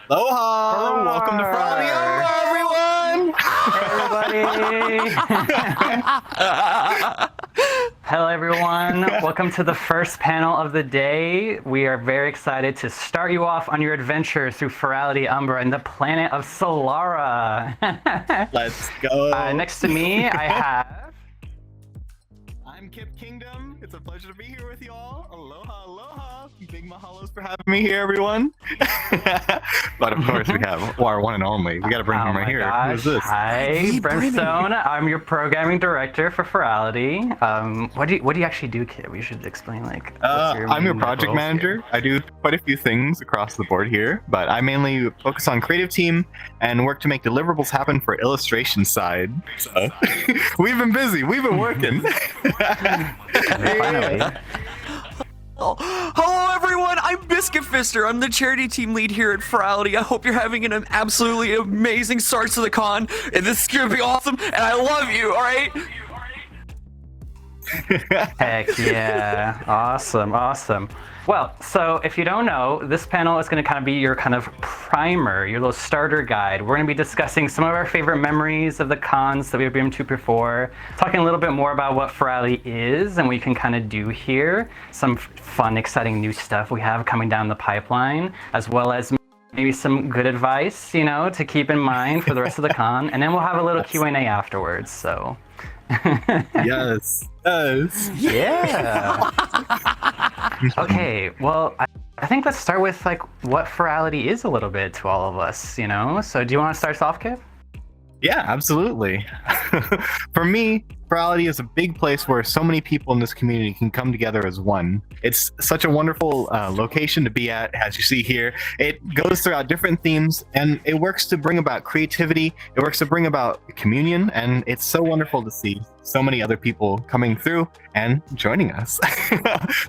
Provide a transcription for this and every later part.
Aloha! Welcome to Furality, everybody! Hello, everyone. Welcome to the first panel of the day. We are very excited to start you off on your adventure through Furality, Umbra, and the planet of Solara. Let's go. Next to me, I have... I'm KippKingdom. It's a pleasure to be here with you all. Aloha, aloha. Big mahalos for having me here, everyone. But of course, we have our one and only. We got to bring him right here. Gosh. Who's this? Hi, Brimstone. I'm your programming director for Furality. What do you actually do, Kip? We should explain, like, I'm your project manager. Here? I do quite a few things across the board here, but I mainly focus on creative team and work to make deliverables happen for illustration side. So we've been busy. We've been working. Finally. Hello everyone, I'm BiscuitFister. I'm the charity team lead here at Furality. I hope you're having an absolutely amazing start to the con, and this is gonna be awesome, and I love you, alright? Heck yeah. Awesome. Well, so if you don't know, this panel is going to kind of be your kind of primer, your little starter guide. We're going to be discussing some of our favorite memories of the cons that we've been to before, talking a little bit more about what Furality is and what you can kind of do here, some fun, exciting new stuff we have coming down the pipeline, as well as maybe some good advice, to keep in mind for the rest of the con, and then we'll have a little Q&A afterwards, so... Yes. Yeah. Okay, well, I think let's start with like what Furality is a little bit to all of us, So do you want to start us off, Kip? Yeah, absolutely. For me, Furality is a big place where so many people in this community can come together as one. It's such a wonderful location to be at, as you see here. It goes throughout different themes, and it works to bring about creativity. It works to bring about communion, and it's so wonderful to see so many other people coming through and joining us.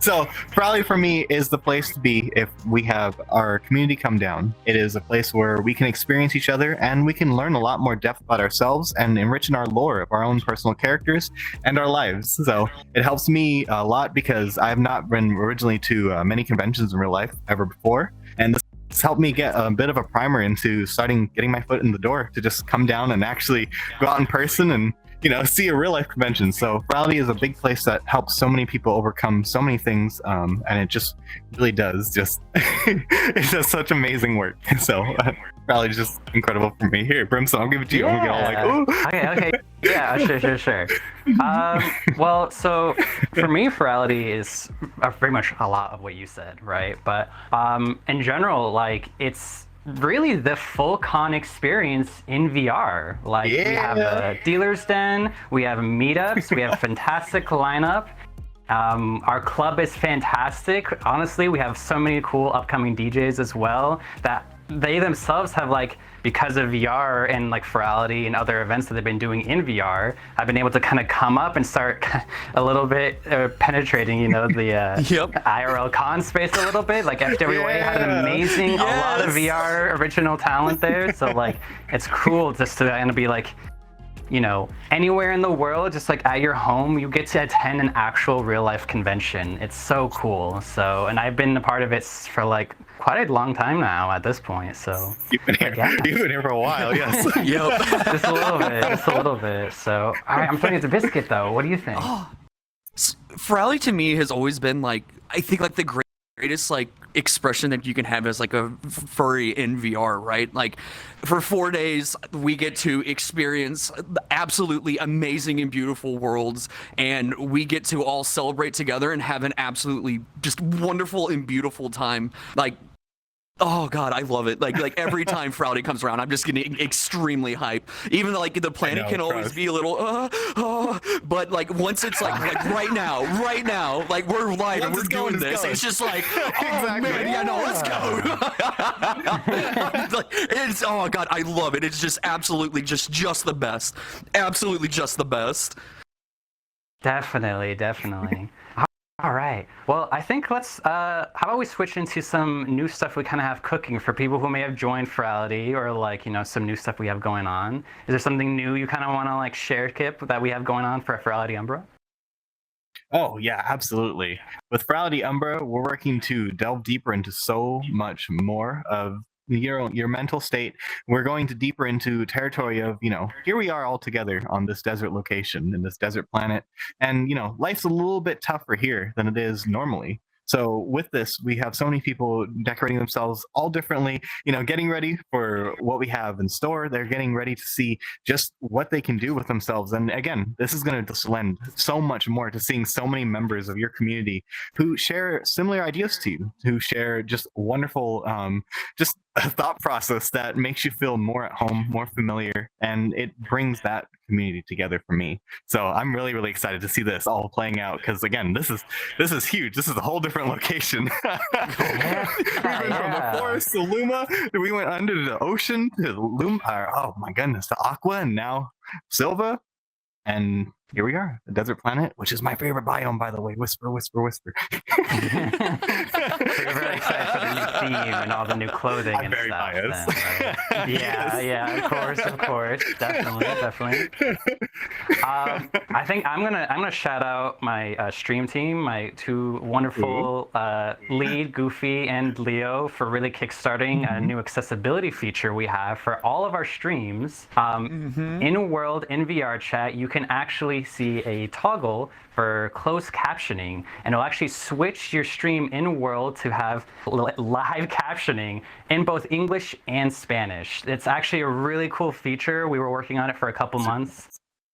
So Furality for me is the place to be if we have our community come down. It is a place where we can experience each other and we can learn a lot more depth about ourselves and enrich in our lore of our own personal characters and our lives. So it helps me a lot because I have not been originally to many conventions in real life ever before, and this helped me get a bit of a primer into getting my foot in the door to just come down and actually go out in person and see a real life convention. So Furality is a big place that helps so many people overcome so many things, and it just really does it does such amazing work. So Furality is just incredible for me. Here, Brimstone, I'll give it to you. Yeah. I'm gonna get all like, Okay. Yeah, sure. Well, so for me, Furality is very much a lot of what you said, right? But in general, like, it's really the full con experience in VR. Like, we have a dealer's den, we have meetups, we have a fantastic lineup. Our club is fantastic. Honestly, we have so many cool upcoming DJs as well that they themselves have, like, because of VR and like Furality and other events that they've been doing in VR, I've been able to kind of come up and start a little bit penetrating, the IRL con space a little bit. Like FWA had an amazing, a lot of VR original talent there. So like, it's cool just to kind of be like, anywhere in the world, just like at your home, you get to attend an actual real life convention. It's so cool. So, and I've been a part of it for like quite a long time now at this point. So you've been here for a while, yes. Yep. Just a little bit. So, all right, I'm turning to Biscuit though. What do you think? Furality to me has always been like, I think like the greatest like expression that you can have as like a furry in VR, right? Like for 4 days we get to experience absolutely amazing and beautiful worlds, and we get to all celebrate together and have an absolutely just wonderful and beautiful time. Like, oh god, I love it. Like every time Furality comes around, I'm just getting extremely hype. Even though like the planet can always be a little but like once it's like right now, like we're live and we're doing this, it's just like, oh man, yeah, no, let's go. Like, it's, oh god, I love it. It's just absolutely just the best. Absolutely just the best. Definitely. All right. Well, I think let's, how about we switch into some new stuff we kind of have cooking for people who may have joined Furality, or like, some new stuff we have going on. Is there something new you kind of want to like share, Kip, that we have going on for Furality Umbra? Oh, yeah, absolutely. With Furality Umbra, we're working to delve deeper into so much more of your mental state. We're going to deeper into territory of, here we are all together on this desert location in this desert planet, and life's a little bit tougher here than it is normally. So with this, we have so many people decorating themselves all differently, getting ready for what we have in store. They're getting ready to see just what they can do with themselves. And again, this is going to just lend so much more to seeing so many members of your community who share similar ideas to you, who share just wonderful, just a thought process that makes you feel more at home, more familiar, and it brings that community together for me. So I'm really, really excited to see this all playing out, because again, this is huge. This is a whole different location. We went from the forest to Luma, we went under the ocean to Luma. Oh my goodness, to Aqua, and now Silva. And here we are, the desert planet, which is my favorite biome, by the way. Whisper, whisper, whisper. So you're really excited for the new theme and all the new clothing I'm and very stuff. biased. Then, right? Yeah, of course, definitely. I think I'm gonna shout out my stream team, my two wonderful lead, Goofy and Leo, for really kickstarting a new accessibility feature we have for all of our streams. In World in VR chat, you can actually see a toggle for closed captioning, and it'll actually switch your stream in World to have live captioning in both English and Spanish. It's actually a really cool feature. We were working on it for a couple months,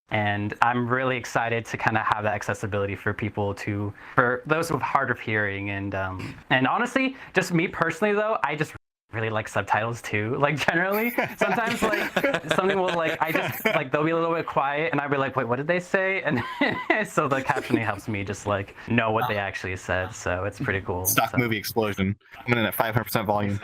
and I'm really excited to kind of have that accessibility for people for those with hard of hearing. And honestly, just me personally though, I just really like subtitles too. Like generally, sometimes like something will they'll be a little bit quiet, and I'll be like, wait, what did they say? And so the captioning helps me just like know what they actually said. So it's pretty cool. Stock movie explosion. I'm in at 500% volume.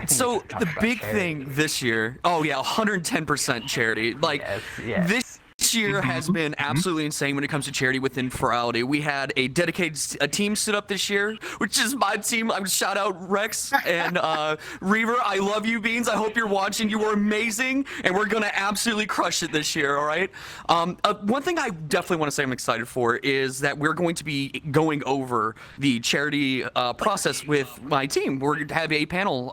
So the big thing this year, 110% charity. Like yes. This year has been absolutely insane when it comes to charity within Furality. We had a dedicated team stood up this year, which is my team. I'm shout out Rex and Reaver. I love you, Beans. I hope you're watching. You were amazing, and we're gonna absolutely crush it this year. All right. One thing I definitely want to say I'm excited for is that we're going to be going over the charity process with my team. We're going to have a panel.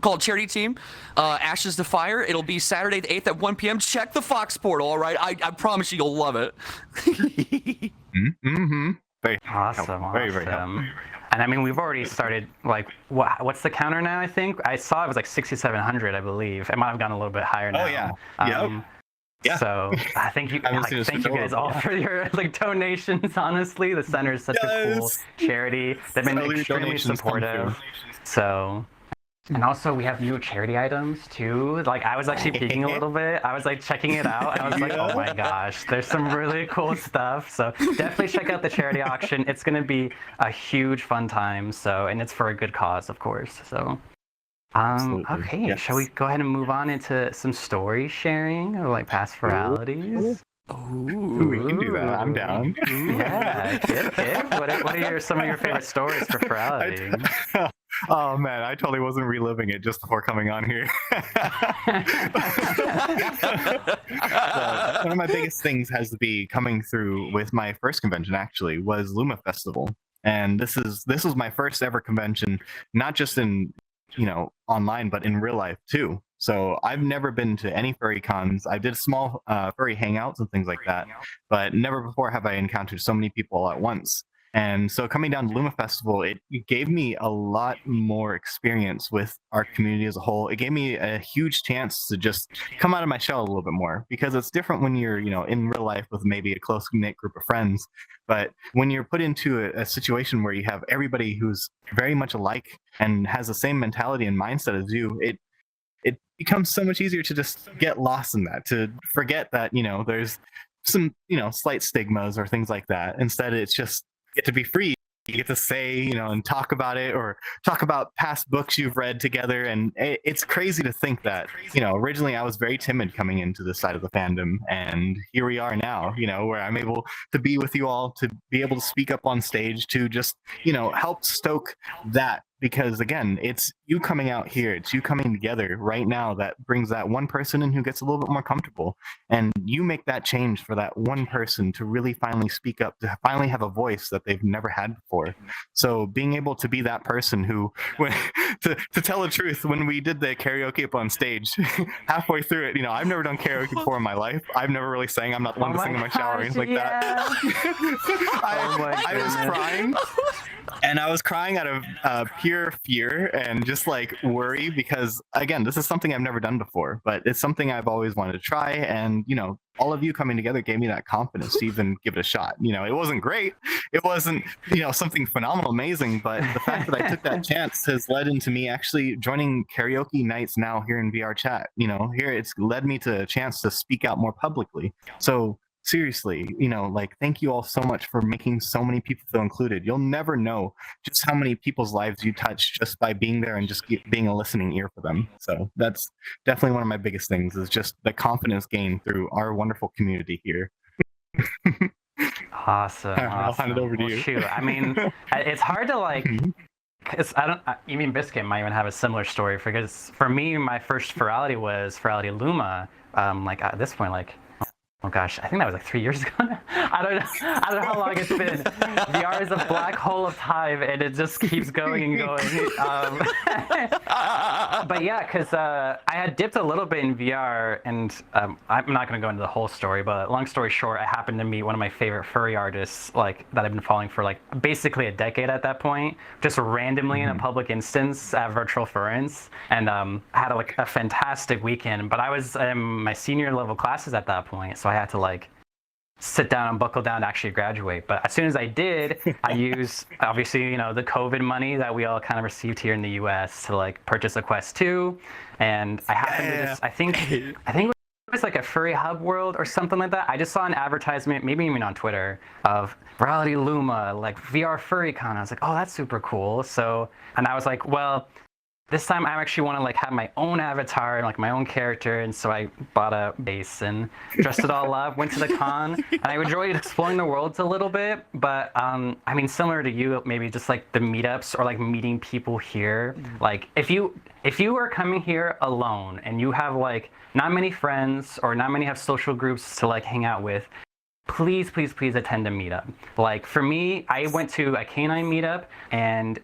Called Charity Team, Ashes to Fire. It'll be Saturday the 8th at 1 p.m. Check the Fox portal, all right? I promise you, you'll love it. Very Awesome. Very, very helpful. And I mean, we've already started, like, what's the counter now, I think? I saw it was like 6,700, I believe. It might have gone a little bit higher now. Oh, yeah. Yeah. So I thank you guys all for your donations. Honestly, the center is such a cool charity. They've been extremely supportive. So... And also, we have new charity items too. Like, I was actually peeking a little bit. I was like checking it out, and I was like, oh my gosh, there's some really cool stuff. So definitely check out the charity auction. It's gonna be a huge fun time. So, and it's for a good cause, of course. So, okay, yes. Shall we go ahead and move on into some story sharing or like past Furalities? Ooh, we can do that. I'm down. Yeah, Kip. What are some of your favorite stories for Furality? Oh man, I totally wasn't reliving it just before coming on here. One of my biggest things has to be coming through with my first convention actually was Luma Festival. And this was my first ever convention, not just in online, but in real life too. So I've never been to any furry cons. I did small furry hangouts and things like that, but never before have I encountered so many people all at once. And so coming down to Luma Festival, it gave me a lot more experience with our community as a whole. It gave me a huge chance to just come out of my shell a little bit more, because it's different when you're, in real life with maybe a close-knit group of friends. But when you're put into a situation where you have everybody who's very much alike and has the same mentality and mindset as you, it becomes so much easier to just get lost in that, to forget that, there's some, slight stigmas or things like that. Instead, it's just get to be free. You get to say, and talk about it, or talk about past books you've read together. And it's crazy to think that, originally I was very timid coming into this side of the fandom. And here we are now, where I'm able to be with you all, to be able to speak up on stage, to just, help stoke that because again, it's you coming out here, it's you coming together right now that brings that one person in who gets a little bit more comfortable, and you make that change for that one person to really finally speak up, to finally have a voice that they've never had before. So being able to be that person who, when, to tell the truth, when we did the karaoke up on stage, halfway through it, I've never done karaoke before in my life. I've never really sang. I'm not the one to sing in my shower or anything like that. I was crying. And I was crying out of pure fear and just like worry because, again, this is something I've never done before, but it's something I've always wanted to try. And, all of you coming together gave me that confidence to even give it a shot. It wasn't great. It wasn't, something phenomenal, amazing. But the fact that I took that chance has led into me actually joining karaoke nights now here in VR chat. Here it's led me to a chance to speak out more publicly. So seriously, thank you all so much for making so many people feel included. You'll never know just how many people's lives you touch just by being there and just being a listening ear for them. So that's definitely one of my biggest things, is just the confidence gained through our wonderful community here. Awesome. I'll hand it over to you. Shoot, I mean, it's hard to because even Biscuit might even have a similar story, because for me, my first Furality was Furality Luma. At this point, oh gosh, I think that was 3 years ago now. I don't know how long it's been. VR is a black hole of time, and it just keeps going and going. But yeah, because I had dipped a little bit in VR, and I'm not going to go into the whole story, but long story short, I happened to meet one of my favorite furry artists, that I've been following for basically a decade at that point, just randomly in a public instance at Virtual Furence, and I had a fantastic weekend. But I was in my senior level classes at that point, so I had to sit down and buckle down to actually graduate. But as soon as I did, I used obviously the COVID money that we all kind of received here in the US to purchase a Quest 2, and I happened to just I think it was a Furry Hub World or something like that. I just saw an advertisement, maybe even on Twitter, of Furality Luma, VR Furry Con. I was like, oh, that's super cool. So, and I was like, well, this time I actually want to have my own avatar and my own character, and so I bought a base and dressed it all up, went to the con, and I enjoyed exploring the worlds a little bit. But I mean, similar to you, maybe just the meetups or meeting people here. If you are coming here alone and you have not many friends or not many have social groups to hang out with, please attend a meetup. For me, I went to a canine meetup, and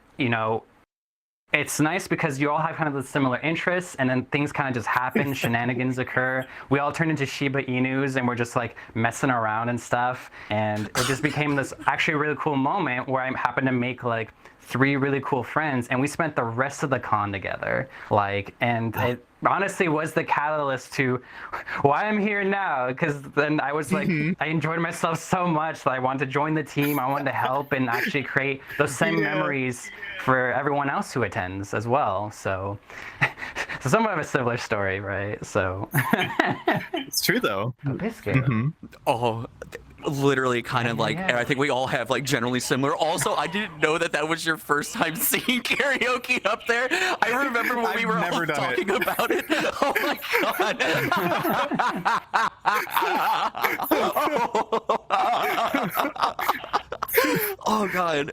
it's nice because you all have kind of the similar interests, and then things kind of just happen, shenanigans occur. We all turn into Shiba Inus, and we're just messing around and stuff. And it just became this actually really cool moment where I happened to make 3 really cool friends, and we spent the rest of the con together. And it honestly was the catalyst to why I'm here now, because then I was I enjoyed myself so much that I wanted to join the team. I wanted to help and actually create those same memories for everyone else who attends as well. So somewhat of a similar story, right? So it's true though. Biscuit. Oh, literally kind of and I think we all have generally similar. Also, I didn't know that was your first time seeing karaoke up there. I remember when we were all talking about it. Oh my god. Oh god,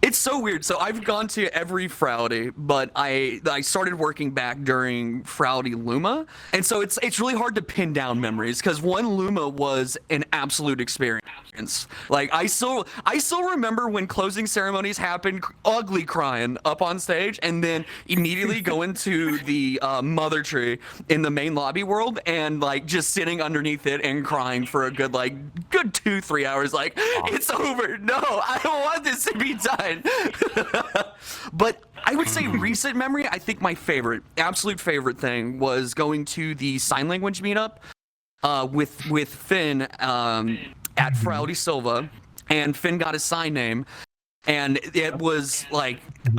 it's so weird. So I've gone to every Furality, but I started working back during Furality Luma, and so it's really hard to pin down memories, because one Luma was an absolute experience. I still remember when closing ceremonies happened, ugly crying up on stage, and then immediately going to the mother tree in the main lobby world, and just sitting underneath it and crying for a good 2-3 hours. It's over. No, I don't want this to be done. But I would say recent memory, I think my absolute favorite thing was going to the sign language meetup with Finn at Furality Silva, and Finn got his sign name. And it was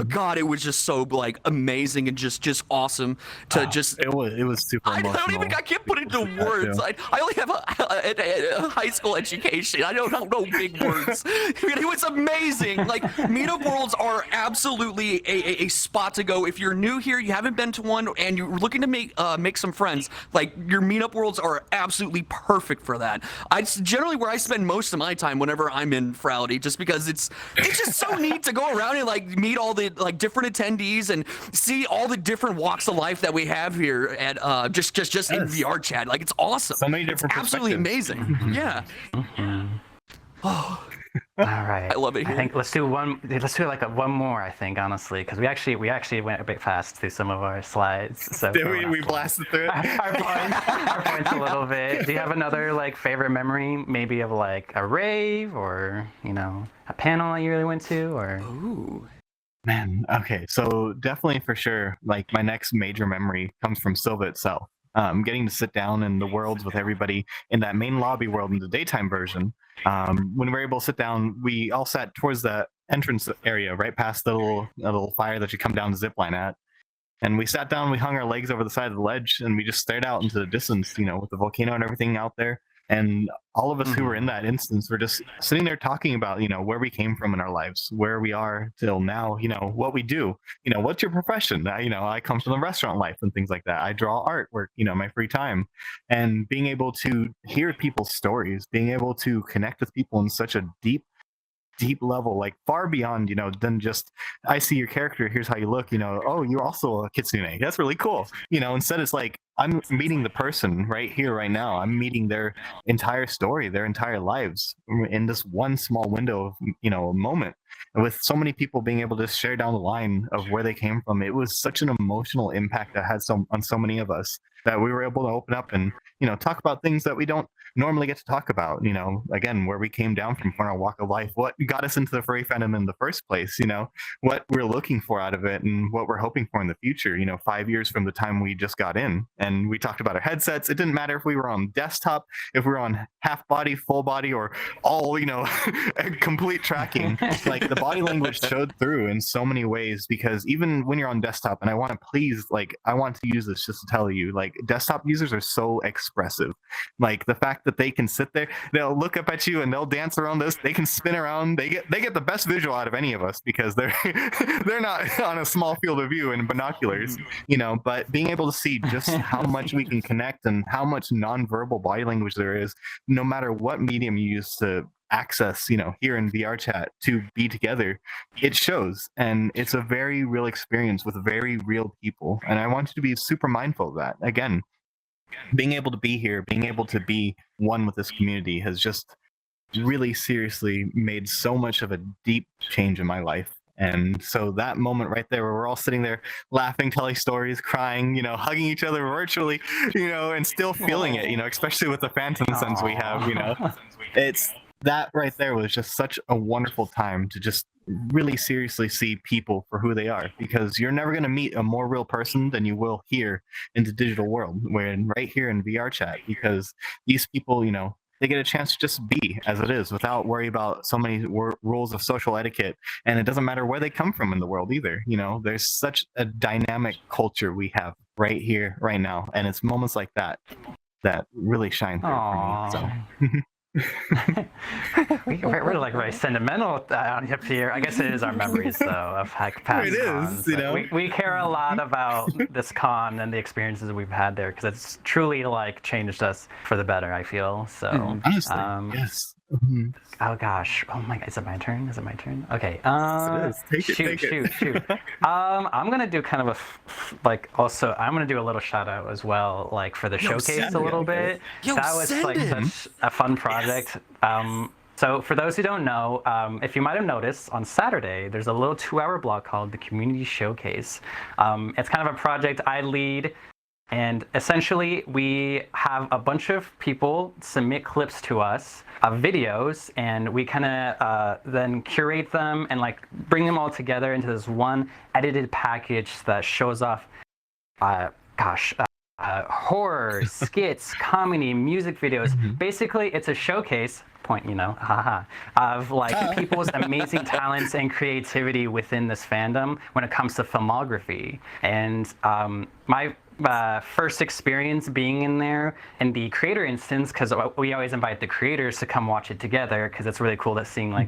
God, it was just so amazing and just awesome to just. It was super emotional. I can't put it into words. I only have a high school education. I don't know big words. It was amazing. Meetup worlds are absolutely a spot to go if you're new here, you haven't been to one, and you're looking to make some friends. Your meetup worlds are absolutely perfect for that. It's generally where I spend most of my time whenever I'm in Furality, just because it's just it's so neat to go around and like meet all the like different attendees and see all the different walks of life that we have here at just in VR chat. Like it's awesome. So many different it's absolutely amazing. Yeah. Oh. All right. I love it here. I think let's do like one more. I think honestly, because we actually went a bit fast through some of our slides. So Did we blasted through it? our points a little bit. Do you have another like favorite memory, maybe of like a rave or a panel that you really went to, or? Ooh. Man, okay, so definitely for sure, like my next major memory comes from Silva itself. Getting to sit down in the worlds with everybody in that main lobby world in the daytime version. When we were able to sit down, we all sat towards the entrance area, right past the little fire that you come down the zip line at. And we sat down, we hung our legs over the side of the ledge, and we just stared out into the distance, with the volcano and everything out there. And all of us who were in that instance were just sitting there talking about, where we came from in our lives, where we are till now, what we do, what's your profession? I come from the restaurant life and things like that. I draw artwork, my free time. And being able to hear people's stories, being able to connect with people in such a deep level, like far beyond, than just, I see your character, here's how you look, oh, you're also a kitsune. That's really cool. Instead it's like, I'm meeting the person right here, right now. I'm meeting their entire story, their entire lives in this one small window of, a moment. And with so many people being able to share down the line of where they came from, it was such an emotional impact that had on so many of us that we were able to open up and, talk about things that we don't normally get to talk about, again, where we came down from our walk of life, what got us into the furry fandom in the first place, what we're looking for out of it and what we're hoping for in the future, 5 years from the time we just got in. And we talked about our headsets. It didn't matter if we were on desktop, if we were on half body, full body, or all, complete tracking. Like the body language showed through in so many ways, because even when you're on desktop, and I want to use this just to tell you, like desktop users are so expressive. Like the fact that they can sit there, they'll look up at you and they'll dance around this, they can spin around, they get the best visual out of any of us because they're not on a small field of view in binoculars, but being able to see just how much we can connect and how much nonverbal body language there is, no matter what medium you use to access, here in VR chat to be together, it shows. And it's a very real experience with very real people. And I want you to be super mindful of that. Again, being able to be here, being able to be one with this community has just really seriously made so much of a deep change in my life. And so that moment right there where we're all sitting there laughing, telling stories, crying, hugging each other virtually, and still feeling it, especially with the phantom sense we have, it's that right there was just such a wonderful time to just really seriously see people for who they are, because you're never going to meet a more real person than you will here in the digital world, when right here in VR chat, because these people, they get a chance to just be as it is without worry about so many rules of social etiquette. And it doesn't matter where they come from in the world either. There's such a dynamic culture we have right here, right now. And it's moments like that that really shine through for me. So. We're like very sentimental up here. I guess it is our memories, though, of past cons. We care a lot about this con and the experiences we've had there, because it's truly like changed us for the better, I feel. So honestly, yes. Mm-hmm. Oh gosh. Oh my God. Is it my turn? Okay. Shoot. I'm gonna do kind of also I'm gonna do a little shout out as well, like for the showcase a little bit. That was like such a fun project. So for those who don't know, if you might have noticed, on Saturday, there's a little 2-hour block called the Community Showcase. It's kind of a project I lead. And essentially, we have a bunch of people submit clips to us of videos, and we kind of then curate them and like bring them all together into this one edited package that shows off, horror, skits, comedy, music videos. Basically, it's a showcase of like people's amazing talents and creativity within this fandom when it comes to filmography. And my first experience being in there in the creator instance, because we always invite the creators to come watch it together, because it's really cool that seeing like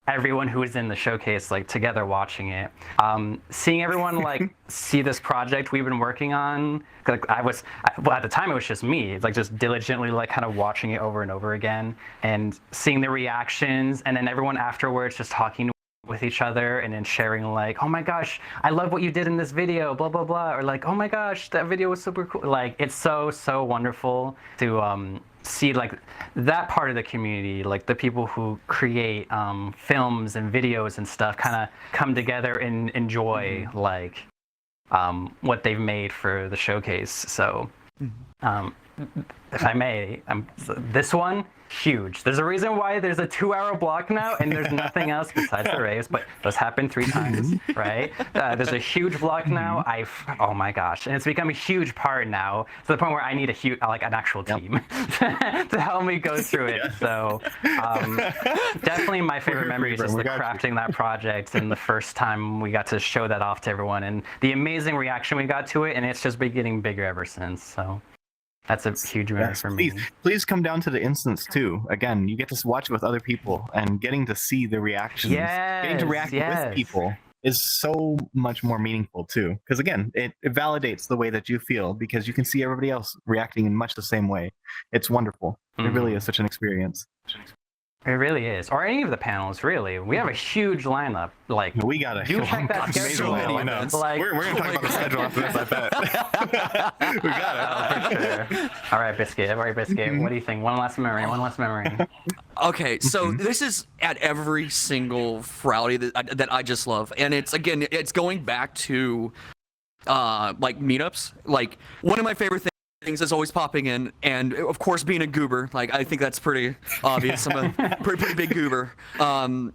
everyone who was in the showcase like together watching it, seeing everyone like see this project we've been working on. Like at the time it was just me, like just diligently like kind of watching it over and over again, and seeing the reactions, and then everyone afterwards just talking with each other and then sharing like, oh my gosh, I love what you did in this video, blah blah blah, or like, oh my gosh, that video was super cool. Like, it's so wonderful to see like that part of the community, like the people who create films and videos and stuff, kind of come together and enjoy like what they've made for the showcase. So if I may, this one, huge. There's a reason why there's a 2-hour block now, and there's nothing else besides the raves, but those happen 3 times, right? There's a huge block now. Oh my gosh, and it's become a huge part now to the point where I need an actual team to help me go through it. So definitely my favorite memories is crafting that project and the first time we got to show that off to everyone and the amazing reaction we got to it, and it's just been getting bigger ever since. So that's a huge memory for me. Please come down to the instance too. Again, you get to watch it with other people, and getting to see the reactions, getting to react with people is so much more meaningful too. Because again, it validates the way that you feel because you can see everybody else reacting in much the same way. It's wonderful. It really is such an experience. It really is. Or any of the panels, really. We have a huge lineup. Like, we got a check that schedule. Like, we're going to talk about the schedule after this, I bet. We got it. For sure. All right, Biscuit. What do you think? One last memory. Okay, so this is at every single Furality that I just love. And it's going back to like meetups. Like, one of my favorite things is always popping in, and of course being a goober, like I think that's pretty obvious. I'm a pretty big goober, and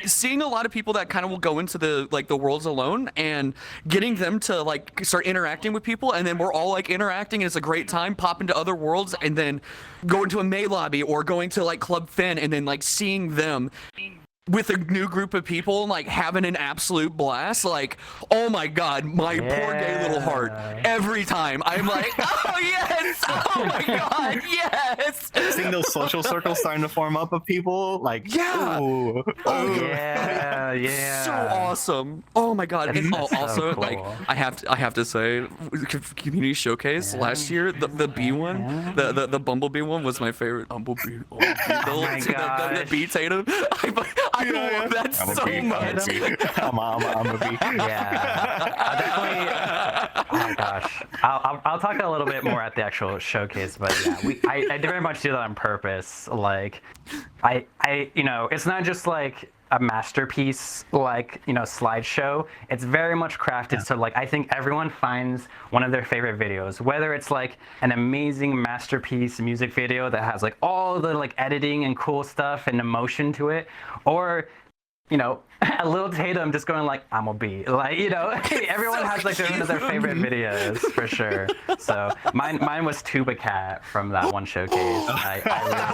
seeing a lot of people that kind of will go into the worlds alone and getting them to like start interacting with people, and then we're all like interacting and it's a great time, pop into other worlds and then go into a May lobby or going to like Club Fin and then like seeing them with a new group of people, like having an absolute blast. Like, oh my god, my poor gay little heart. Every time I'm like, oh yes, oh my god, yes. Seeing those social circles starting to form up of people, like, ooh, yeah. So awesome. Oh my god. And also, cool. Like, I have to say, community showcase last year, the bee one, the bumblebee one was my favorite. Bumblebee. The bee tatum. I love that so much. I'm a bee. Yeah. Definitely. Oh my gosh. I'll talk a little bit more at the actual showcase, but yeah, I very much do that on purpose. Like, I it's not just like a masterpiece, like, slideshow. It's very much crafted so like I think everyone finds one of their favorite videos, whether it's like an amazing masterpiece music video that has like all the like editing and cool stuff and emotion to it, or a little Tatum just going like, I'm a bee. Like, everyone has like one of their favorite videos for sure. So mine was Tuba Cat from that one showcase. I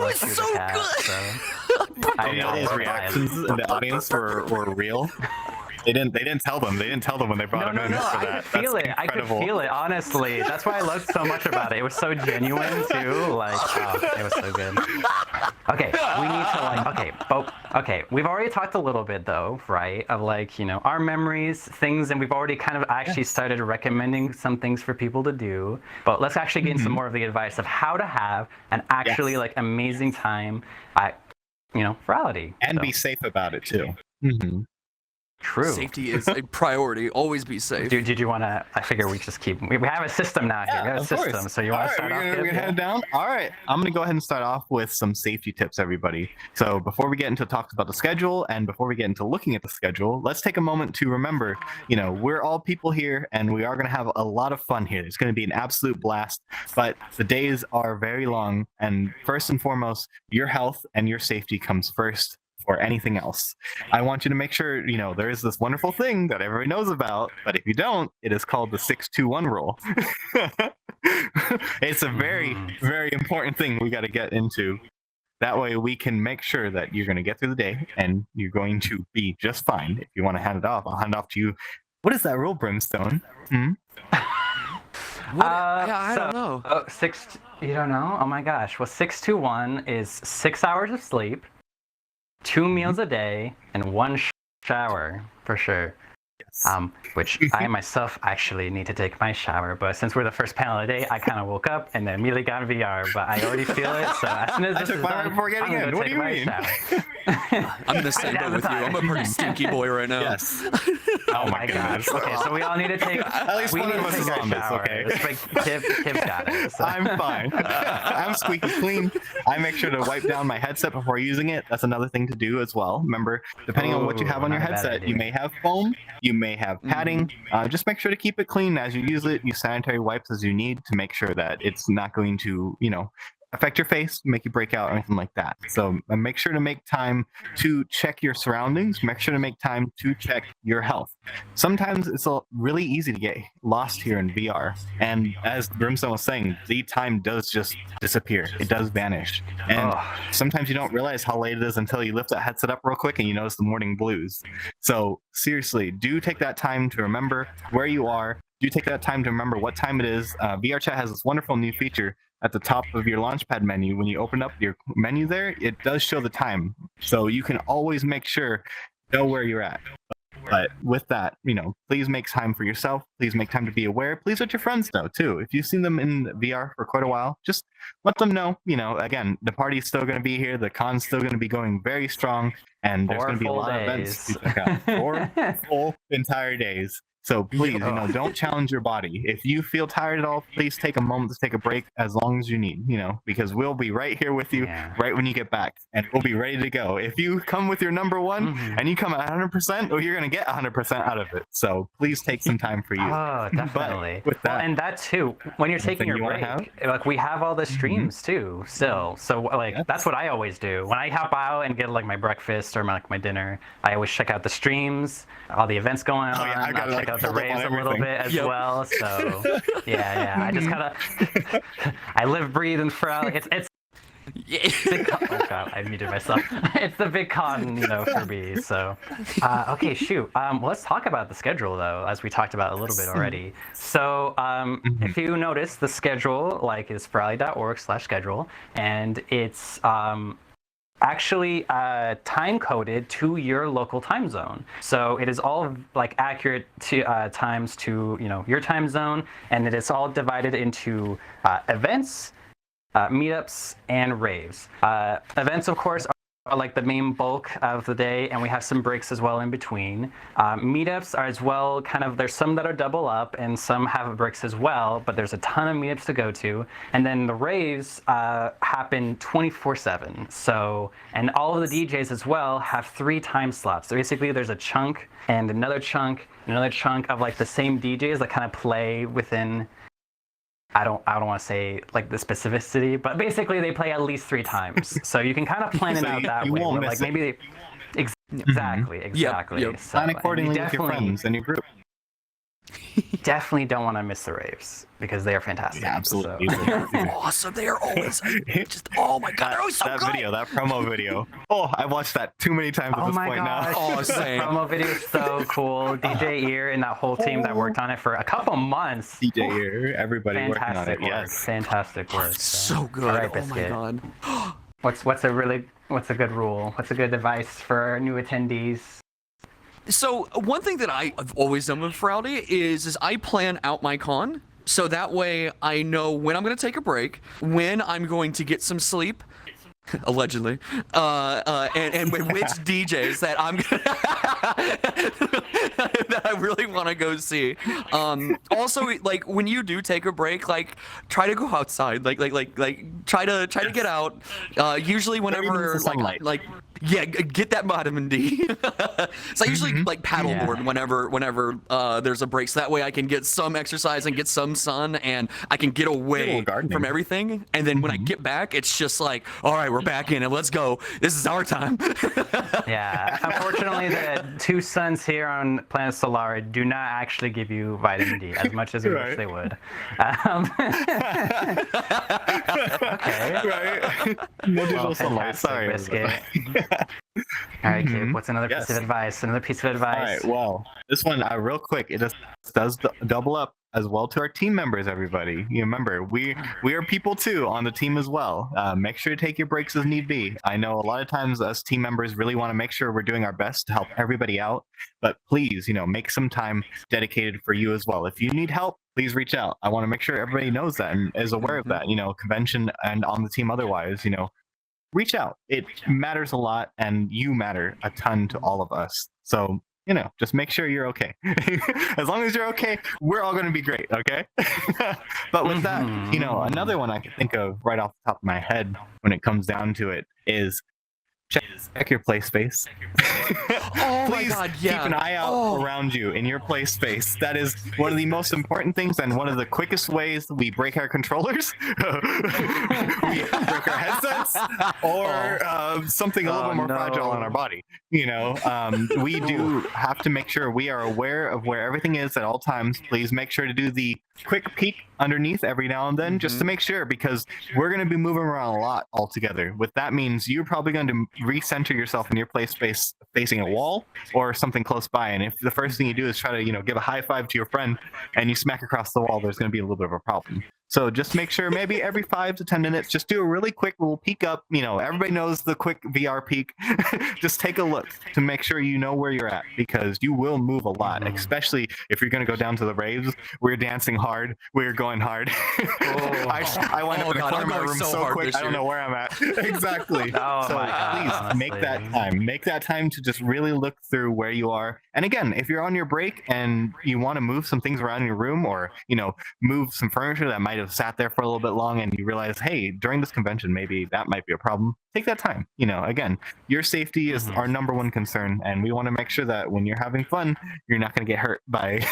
really love Tuba so Cat. Good. So I know those reactions in the audience were real. They didn't tell them. They didn't tell them when they brought them in for that. I could feel it, honestly. That's why I loved so much about it. It was so genuine too. Like, it was so good. Okay, we need to okay. We've already talked a little bit though, right? Of like, our memories, things, and we've already kind of actually started recommending some things for people to do. But let's actually get into some more of the advice of how to have an actually like amazing time at, Furality. And be safe about it too. Mm-hmm. True. Safety is a priority. Always be safe. Dude, did you want to? I figure we just keep. We have a system now here. We have a system. Course. So you want to start off? We're gonna head down. All right. I'm gonna go ahead and start off with some safety tips, everybody. So before we get into talks about the schedule and before we get into looking at the schedule, let's take a moment to remember, we're all people here and we are gonna have a lot of fun here. It's gonna be an absolute blast. But the days are very long, and first and foremost, your health and your safety comes first. Or anything else. I want you to make sure, there is this wonderful thing that everybody knows about, but if you don't, it is called the 6-2-1 rule. It's a very, very important thing we got to get into. That way we can make sure that you're going to get through the day and you're going to be just fine. If you want to hand it off, I'll hand it off to you. What is that rule, Brimstone? I don't know. You don't know? Oh my gosh. Well, 6-2-1 is 6 hours of sleep, 2 meals a day, and 1 shower for sure. Yes. Which I myself actually need to take my shower, but since we're the first panel of the day, I kind of woke up and then immediately got VR. But I already feel it, so as soon as this is done, I'm gonna go take my shower. I'm in the same boat with you. I'm a pretty stinky boy right now. Yes. Oh my gosh. Okay, so we all need to take. At least we one need of to us take is our on this, showers. okay? Like, Kip got it. So. I'm fine. I'm squeaky clean. I make sure to wipe down my headset before using it. That's another thing to do as well. Remember, depending on what you have on your not a bad headset, you idea. may have foam, you may have padding. Just make sure to keep it clean as you use it. Use sanitary wipes as you need to make sure that it's not going to, affect your face, make you break out, or anything like that. So make sure to make time to check your surroundings. Make sure to make time to check your health. Sometimes it's really easy to get lost here in VR. And as Brimstone was saying, the time does just disappear. It does vanish. And sometimes you don't realize how late it is until you lift that headset up real quick and you notice the morning blues. So seriously, do take that time to remember where you are. Do take that time to remember what time it is. VR Chat has this wonderful new feature at the top of your Launchpad menu. When you open up your menu there, it does show the time. So you can always make sure, know where you're at. But with that, please make time for yourself. Please make time to be aware. Please let your friends know too. If you've seen them in VR for quite a while, just let them know. Again, the party's still going to be here. The con's still going to be going very strong. And there's going to be a lot of events to check out. 4 full entire days. So please, don't challenge your body. If you feel tired at all, please take a moment to take a break as long as you need, because we'll be right here with you right when you get back, and we'll be ready to go. If you come with your number one and you come at 100%, you're going to get 100% out of it. So please take some time for you. Oh, definitely. But with that, and that too, when you're taking your break, like we have all the streams too still. So that's what I always do. When I hop out and get like my breakfast or my dinner, I always check out the streams, all the events going on. I gotta check out the raves a little bit as well. So I just kind of I live, breathe, and Furality. It's big con. Oh god, I muted myself. It's the big con, for me. So okay, shoot. Let's talk about the schedule though, as we talked about a little bit already. So if you notice, the schedule is furality.org/schedule, and it's actually time coded to your local time zone. So it is all accurate to times to your time zone, and it is all divided into events, meetups, and raves. Events, of course, are the main bulk of the day, and we have some breaks as well in between. Meetups are as well there's some that are double up and some have breaks as well, but there's a ton of meetups to go to. And then the raves happen 24/7. So, and all of the DJs as well have 3 time slots. So basically there's a chunk and another chunk of the same DJs that kind of play within, I don't want to say the specificity, but basically they play at least 3 times. So you can kind of plan it out that way. Where, maybe exactly. Yep. So, plan accordingly with your friends and your group. Definitely don't want to miss the raves because they are fantastic. Yeah, absolutely. So. They're awesome. They are always just, oh my god, they're always so that good. video, that promo video. Oh, I've watched that too many times at this point now. Oh, same. The promo video is so cool. DJ Ear and that whole team that worked on it for a couple months. DJ Ear, everybody working on it. Work. Yes. Fantastic work. So good. All right, oh my Biscuit. god. What's a good rule? What's a good advice for new attendees? So one thing that I've always done with Furality is I plan out my con, so that way I know when I'm going to take a break, when I'm going to get some sleep, allegedly, and with which DJs that I'm that I really want to go see. Also, when you do take a break, try to go outside, try to get out. Usually whenever get that vitamin D. So I usually paddleboard whenever there's a break, so that way I can get some exercise and get some sun, and I can get away from everything. And then when I get back, it's just all right, we're back in it. Let's go. This is our time. Yeah. Unfortunately, the 2 suns here on planet Solara do not actually give you vitamin D as much as we wish they would. Okay. Right. No digital sunlight. Sorry. Biscuit. All right, Kip, what's another piece of advice? Another piece of advice. All right, well, this one, real quick, it just does double up as well to our team members, everybody. You remember, we are people too on the team as well. Make sure to take your breaks as need be. I know a lot of times us team members really want to make sure we're doing our best to help everybody out, but please, make some time dedicated for you as well. If you need help, please reach out. I want to make sure everybody knows that and is aware of that, convention and on the team otherwise, reach out. It matters a lot, and you matter a ton to all of us. So, just make sure you're okay. As long as you're okay, we're all going to be great, okay? But with that, another one I can think of right off the top of my head when it comes down to it is check your play space. Oh my Please God, yeah. keep an eye out around you in your play space. That is one of the most important things, and one of the quickest ways we break our controllers, we break our headsets, or something a little bit more fragile on our body. We do have to make sure we are aware of where everything is at all times. Please make sure to do the quick peek underneath every now and then, just to make sure, because we're going to be moving around a lot altogether. What that means, you're probably going to recenter yourself in your play space facing a wall or something close by, and if the first thing you do is try to give a high five to your friend and you smack across the wall, there's going to be a little bit of a problem. So just make sure maybe every 5 to 10 minutes, just do a really quick little peek up. Everybody knows the quick VR peek. Just take a look to make sure you know where you're at, because you will move a lot, especially if you're going to go down to the raves. We're dancing hard. We're going hard. I wind up in the corner of my room so quick, I don't know where I'm at. Exactly. Please make that time. Make that time to just really look through where you are. And again, if you're on your break and you want to move some things around in your room, or, move some furniture that might have sat there for a little bit long, and you realize, hey, during this convention, maybe that might be a problem, take that time. Again, your safety is our number one concern, and we want to make sure that when you're having fun, you're not going to get hurt by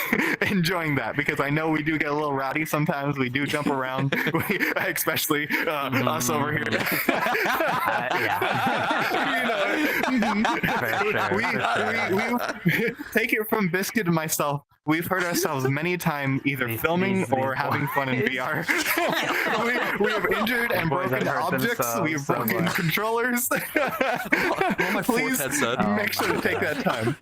enjoying that, because I know we do get a little rowdy sometimes. We do jump around, especially us over here. We take it from Biscuit and myself. We've hurt ourselves many times either filming or having fun in VR. we have injured and broken objects. We've broken controllers. Please make sure to take that time.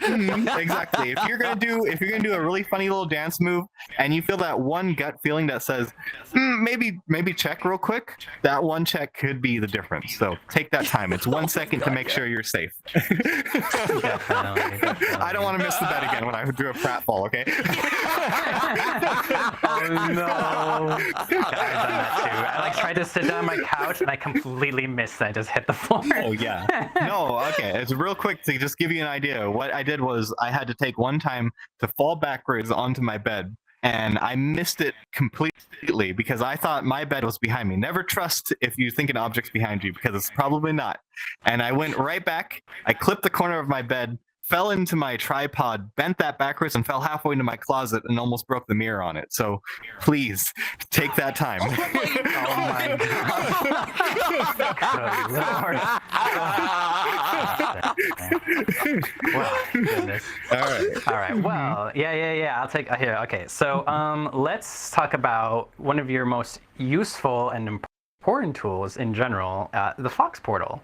Exactly. If you're gonna do a really funny little dance move, and you feel that one gut feeling that says, maybe check real quick, that one check could be the difference. So take that time. It's 1 second to make sure you're safe. Definitely. I don't want to miss the bet again when I do a pratfall, okay? Oh no! I've done that too. I tried to sit down on my couch and I completely missed. I just hit the floor. Oh yeah. No, okay. It's real quick to just give you an idea. What I did was I had to take one time to fall backwards onto my bed, and I missed it completely because I thought my bed was behind me. Never trust if you think an object's behind you, because it's probably not. And I went right back. I clipped the corner of my bed, fell into my tripod, bent that backwards, and fell halfway into my closet and almost broke the mirror on it. So please take that time. Oh my god. Wow, goodness. All right. Well, yeah. I'll take here. Okay. So let's talk about one of your most useful and important tools in general, the Fox portal.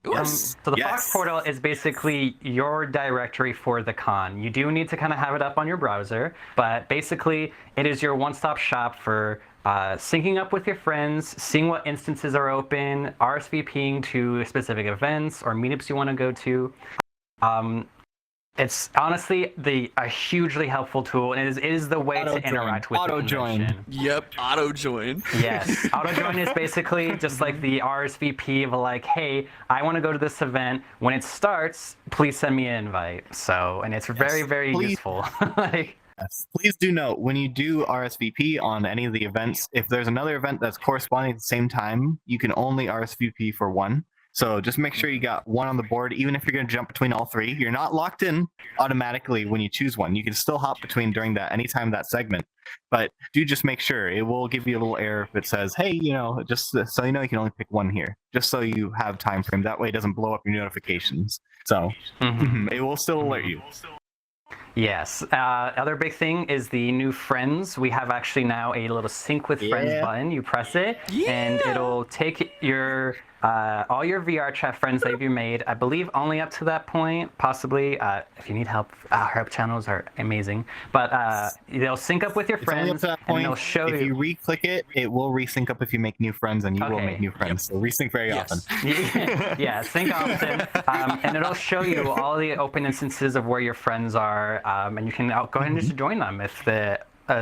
So the Fox portal is basically your directory for the con. You do need to kind of have it up on your browser, but basically it is your one-stop shop for syncing up with your friends, seeing what instances are open, RSVPing to specific events or meetups you want to go to. It's honestly a hugely helpful tool, and it is the way to interact with the convention. Yep, auto join. Yes, auto join is basically just like the RSVP of like, hey, I want to go to this event. When it starts, please send me an invite. So, and it's very useful. Yes. Please do note, when you do RSVP on any of the events, if there's another event that's corresponding at the same time, you can only RSVP for one. So just make sure you got one on the board, even if you're going to jump between all three. You're not locked in automatically when you choose one. You can still hop between during anytime that segment. But do just make sure. It will give you a little error if it says, hey, just so you know, you can only pick one here, just so you have time frame. That way it doesn't blow up your notifications. So it will still alert you. Yes. Other big thing is the new friends. We have actually now a little sync with friends button. You press it, and it'll take your all your VR chat friends that you made. I believe only up to that point, possibly. If you need help, our help channels are amazing. But they'll sync up with your friends, only up to that point. And they'll show if you re-click it, it will resync up if you make new friends, and you will make new friends. So resync very often. Yeah, sync often, and it'll show you all the open instances of where your friends are, and you can go ahead and just join them if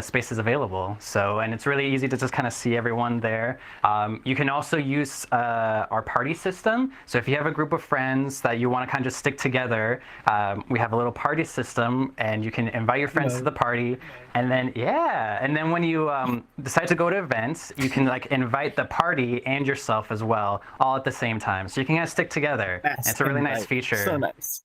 spaces available. So, and it's really easy to just kind of see everyone there. You can also use our party system. So if you have a group of friends that you want to kind of just stick together, we have a little party system, and you can invite your friends to the party. And then, and then when you decide to go to events, you can like invite the party and yourself as well, all at the same time. So you can kind of stick together. It's a really nice feature. So nice.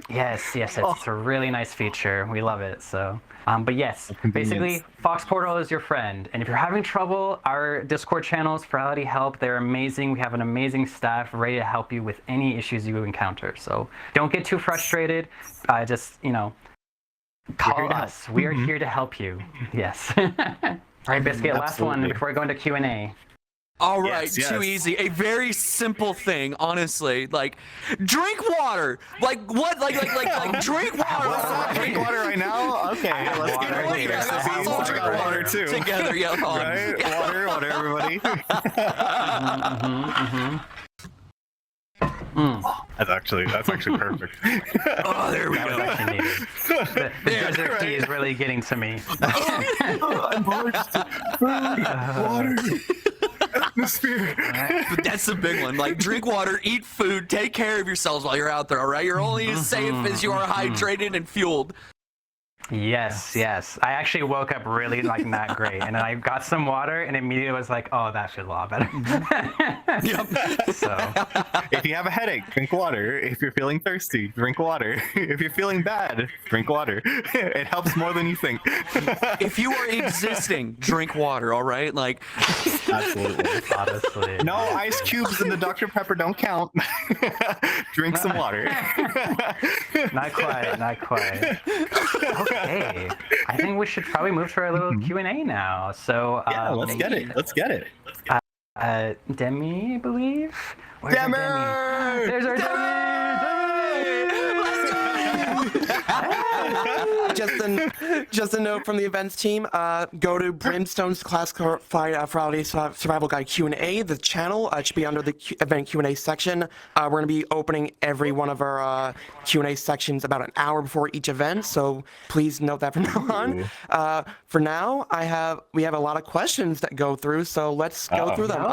Yes, it's a really nice feature. We love it. So, but yes, basically, Fox Portal is your friend. And if you're having trouble, our Discord channels, Furality Help, they're amazing. We have an amazing staff ready to help you with any issues you encounter. So don't get too frustrated. Just, call us. We are here to help you. Yes. All right, Biscuit, last one before we go into Q&A. All right, too easy. A very simple thing, honestly. Like, drink water. Like what? Like drink water. Drink water right now. Okay, let's get it. Let's drink water too. Together, Right? Water, everybody. That's actually perfect. Oh, there we go. The desert tea is really getting to me. I'm parched. Water. Atmosphere. But that's the big one. Like, drink water, eat food, take care of yourselves while you're out there, all right? You're only as safe as you are hydrated and fueled. Yes. I actually woke up really not great, and then I got some water, and immediately was like, "Oh, that feels a lot better." So, if you have a headache, drink water. If you're feeling thirsty, drink water. If you're feeling bad, drink water. It helps more than you think. If you are existing, drink water. All right, like. Absolutely. Honestly. No ice cubes in the Dr. Pepper don't count. Drink some water. Not quite. Okay, I think we should probably move to our little Q&A now. So let's get it. Demmy, I believe. Where's Demmy! Our Demmy? There's our Demmy. Just a note from the events team. Go to Brimstone's Declassified Furality Survival Guide Q&A. The channel should be under the event Q&A section. We're going to be opening every one of our Q&A sections about an hour before each event, so please note that from now on. For now, we have a lot of questions that go through, so let's go through them.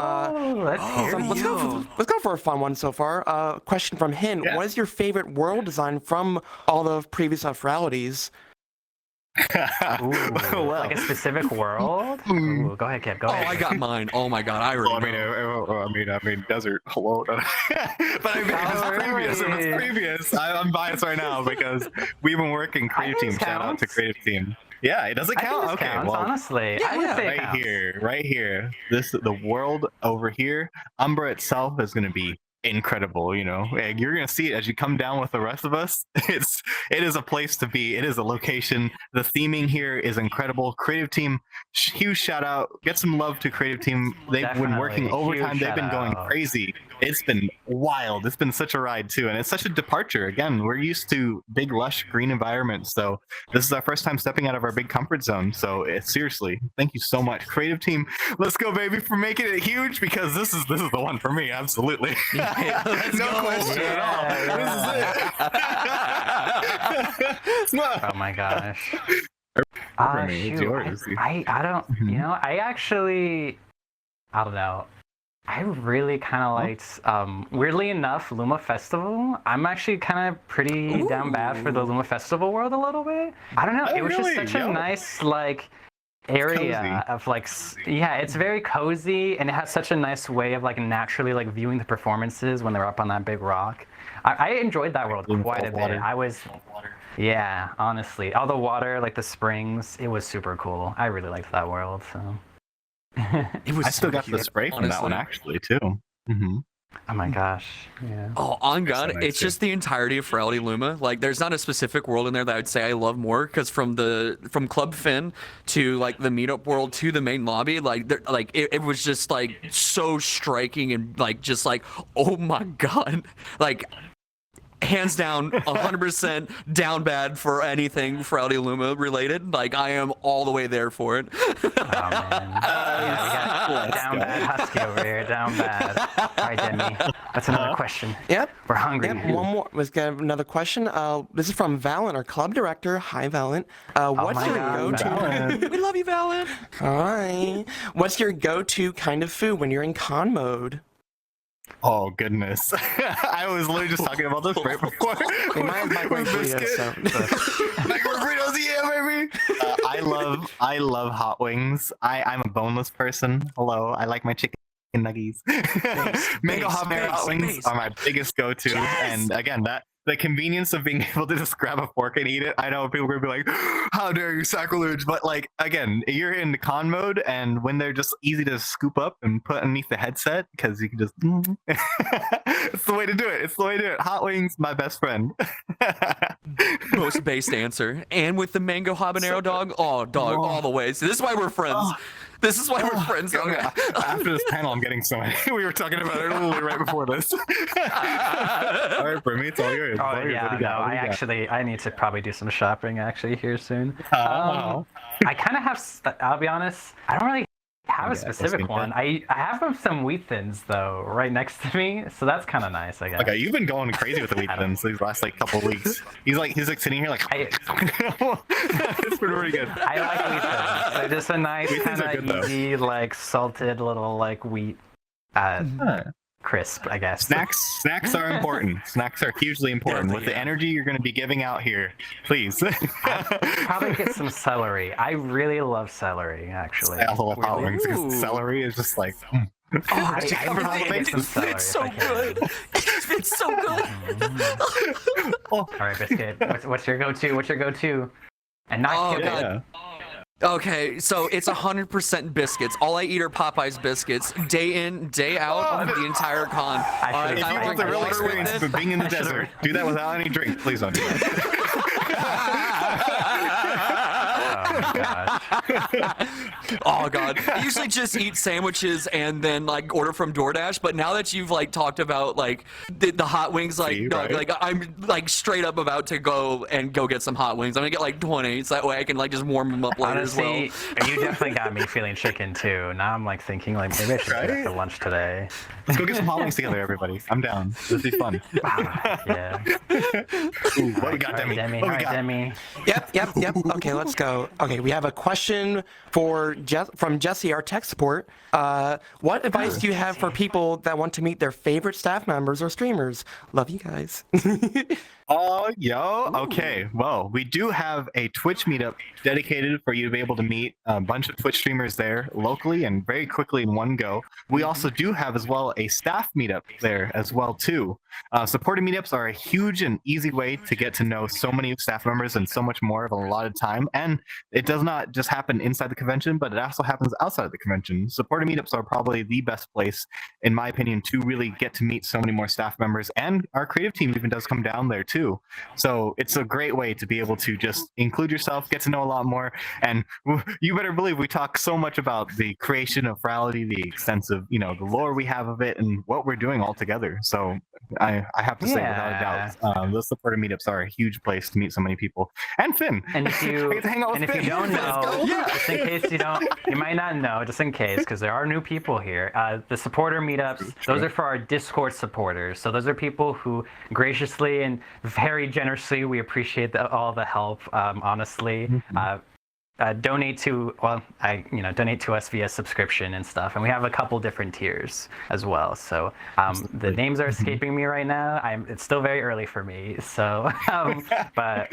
Let's go for a fun one so far. Question from Hin: What is your favorite world design from all the previous Furalities? Like a specific world? Ooh, go ahead, Kip. Go ahead. I got mine. Oh my god, I already I mean, desert. Hello. But it was previous. I'm biased right now because we've been working creative team. Shout out to creative team. Yeah, it doesn't count. Okay, counts, honestly. I would say right here. The world over here. Umbra itself is going to be incredible, and you're gonna see it as you come down with the rest of us. It is a place to be. It is a location. The theming here is incredible. Creative team, huge shout out. Get some love to creative team. They've been working overtime. They've been going crazy. It's been wild. It's been such a ride too, and it's such a departure. Again, we're used to big lush green environments, so this is our first time stepping out of our big comfort zone. So seriously, thank you so much, creative team. Let's go, baby, for making it huge, because this is the one for me. Absolutely. No question at all. This is it. Oh my gosh. It's yours. I don't, I don't know. I really kind of liked, weirdly enough, Luma Festival. I'm actually kind of pretty down bad for the Luma Festival world a little bit. I don't know. It was just such a nice, area of it's very cozy, and it has such a nice way of naturally viewing the performances when they're up on that big rock. I enjoyed that world quite a bit. Honestly, all the water, the springs, it was super cool. I really liked that world. So I still got the spray from that one actually too. Oh my gosh. Yeah. Oh, on God, it's just the entirety of Furality Luma. There's not a specific world in there that I'd say I love more, because from Club Finn to the meetup world to the main lobby, it was just so striking and just oh my God, hands down, 100% down bad for anything Furality Luma related. Like, I am all the way there for it. Oh man. Yeah, we got down bad husky over here. Down bad. All right, Demmy. That's another question. Yep. We're hungry. Yep. One more. Let's get another question. This is from Valent, our club director. Hi, Valent. What's my your God, go-to? Valent. We love you, Valent. Hi. What's your go-to kind of food when you're in con mode? Oh goodness! I was literally just talking about this right before. Hey, mine's microwave burritos, so. Microwave burritos, yeah, baby. I love hot wings. I'm a boneless person. Hello, I like my chicken nuggies. Mango habanero hot wings are my biggest go-to, and again, the convenience of being able to just grab a fork and eat it. I know people are gonna be like, "How dare you, sacrilege!" But like, again, you're in con mode, and when they're just easy to scoop up and put underneath the headset, because you can just, it's the way to do it. It's the way to do it. Hot wings, my best friend. Most based answer. And with the mango habanero dog, dog, all the way. So this is why we're friends. This is why we're friends. Okay. After this panel, I'm getting so many. We were talking about it literally right before this. All right, for me, it's all yours. Oh yeah, no, I need to probably do some shopping actually here soon. I kind of have. I'll be honest. I don't really have a specific one. I have some wheat thins though right next to me, so that's kind of nice, I guess. Okay, you've been going crazy with the wheat thins these last like couple weeks. He's like sitting here like. It's been really good. I like wheat thins. They're just a nice kind of easy, like salted little like wheat crisp, I guess. Snacks are important. Snacks are hugely important. With the energy you're going to be giving out here, please. Probably get some celery. I really love celery, actually. I also love hot wings because celery is just like. I really get some celery. It's so good. It's so good. All right, Biscuit. What's your go-to? What's your go-to? And not kibble. Yeah. Okay, so it's 100% biscuits. All I eat are Popeye's biscuits, day in, day out, the entire con. If you want the real experience of being in the desert, do that without any drink. Please don't do that. Oh my gosh. Oh god, I usually just eat sandwiches and then like order from DoorDash. But now that you've like talked about like the hot wings, like like I'm like straight up about to go get some hot wings. I'm gonna get like 20, so that way I can like just warm them up later as well. You definitely got me feeling chicken too. Now I'm like thinking like maybe I should get it for lunch today. Let's go get some hot wings together, everybody. I'm down. This will be fun. Yeah. Ooh, what we got, Demmy? What we got? Demmy. Yep. Okay, let's go. Okay, we have a question from Jesse, our tech support. What advice do you have for people that want to meet their favorite staff members or streamers? Love you guys. Okay. Well, we do have a Twitch meetup dedicated for you to be able to meet a bunch of Twitch streamers there locally and very quickly in one go. We also do have as well a staff meetup there as well too. Supporter meetups are a huge and easy way to get to know so many staff members and so much more of a lot of time. And it does not just happen inside the convention, but it also happens outside of the convention. Supporter meetups are probably the best place, in my opinion, to really get to meet so many more staff members. And our creative team even does come down there too. So it's a great way to be able to just include yourself, get to know a lot more. And you better believe we talk so much about the creation of Furality, the extensive, the lore we have of it and what we're doing all together. So I have to say without a doubt, those supporter meetups are a huge place to meet so many people. And Finn. And if you, I get to hang out with Finn. You don't know, just in case you might not know, just in case, because there are new people here. The supporter meetups, those are for our Discord supporters. So those are people who graciously and very generously, we appreciate all the help, honestly. Donate to us via subscription and stuff, and we have a couple different tiers as well. So the names are escaping me right now. It's still very early for me. So, but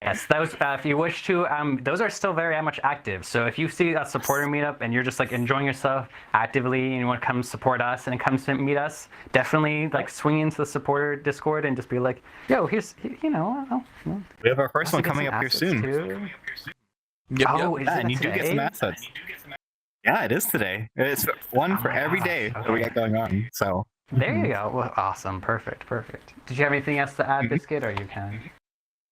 yes, those if you wish to, those are still very much active. So if you see a supporter meetup and you're just like enjoying yourself actively and you want to come support us and come to meet us, definitely like swing into the supporter Discord and just be like, yo, here's we have our first one coming up here soon. Yep. And you do get some assets. Yeah, it is today. It's one for every day that we got going on. So there you go. Well, awesome. Perfect. Did you have anything else to add, Biscuit, or you can?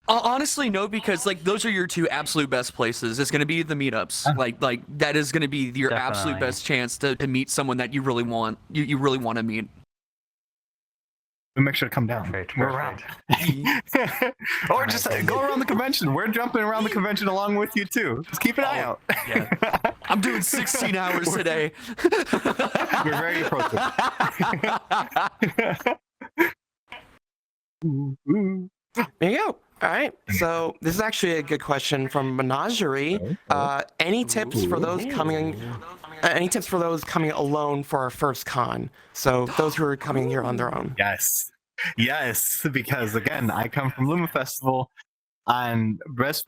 Honestly, no, because like those are your two absolute best places. It's gonna be the meetups. Like that is gonna be your absolute best chance to meet someone that you really want. You really want to meet. But make sure to come down. Perfect, We're around. perfect. Or just go around the convention. We're jumping around the convention along with you too. Just keep an eye out. Yeah. I'm doing 16 hours today. We're very approachable. Ooh. There you go. All right. So this is actually a good question from Menagerie. Any tips for those coming? Any tips for those coming alone for our first con? So those who are coming here on their own. Yes. Yes, because again, I come from Luma Festival, and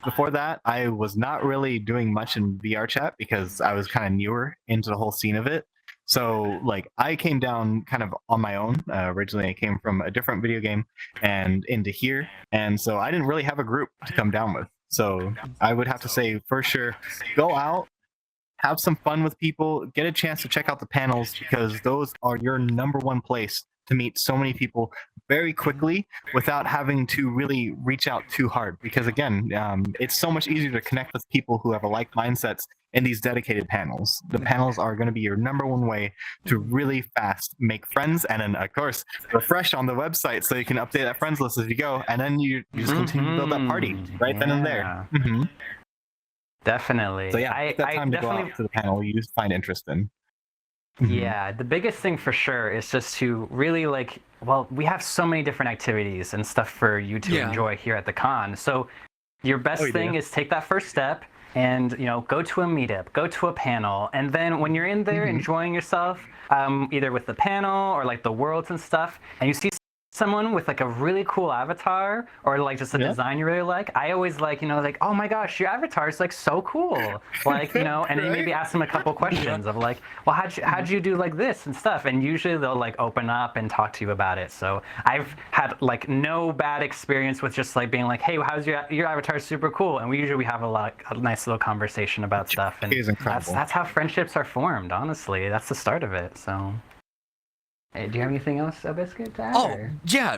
before that, I was not really doing much in VR chat because I was kind of newer into the whole scene of it. So, like, I came down kind of on my own. Originally, I came from a different video game and into here, and so I didn't really have a group to come down with. So, I would have to say, for sure, go out, have some fun with people, get a chance to check out the panels because those are your number one place to meet so many people very quickly without having to really reach out too hard. Because again, it's so much easier to connect with people who have a like mindsets in these dedicated panels. The panels are going to be your number one way to really fast make friends, and then of course refresh on the website so you can update that friends list as you go, and then you just continue to build that party right then and there. Definitely. So yeah, take that time to go out to the panel you find interest in. Yeah, the biggest thing for sure is just to really we have so many different activities and stuff for you to enjoy here at the con. So your best thing is take that first step and, go to a meetup, go to a panel. And then when you're in there enjoying yourself, either with the panel or like the worlds and stuff, and you see someone with like a really cool avatar or like just a design you really like, I always oh my gosh, your avatar is like so cool, and then maybe ask them a couple questions of like, well, how'd you do like this and stuff, and usually they'll like open up and talk to you about it. So I've had like no bad experience with just like being like, hey, how's your avatar is super cool, and we usually have a nice little conversation about stuff, and that's how friendships are formed. Honestly, that's the start of it. So. Hey, do you have anything else, Biscuit, to add? Oh, yeah.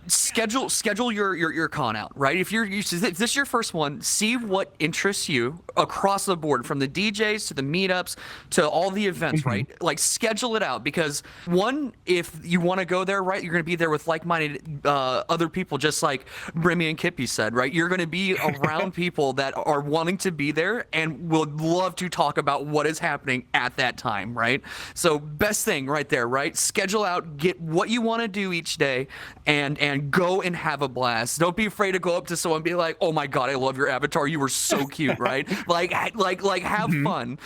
Schedule your con out, right? If this is your first one, see what interests you across the board, from the DJs to the meetups to all the events, right? Like, schedule it out, because one, if you want to go there, right, you're going to be there with like-minded other people, just like Brimmy and Kippy said, right? You're going to be around people that are wanting to be there and would love to talk about what is happening at that time, right? So best thing right there, right? Schedule out, get what you want to do each day, and go and have a blast. Don't be afraid to go up to someone and be like, oh my god, I love your avatar, you were so cute, right? like have fun.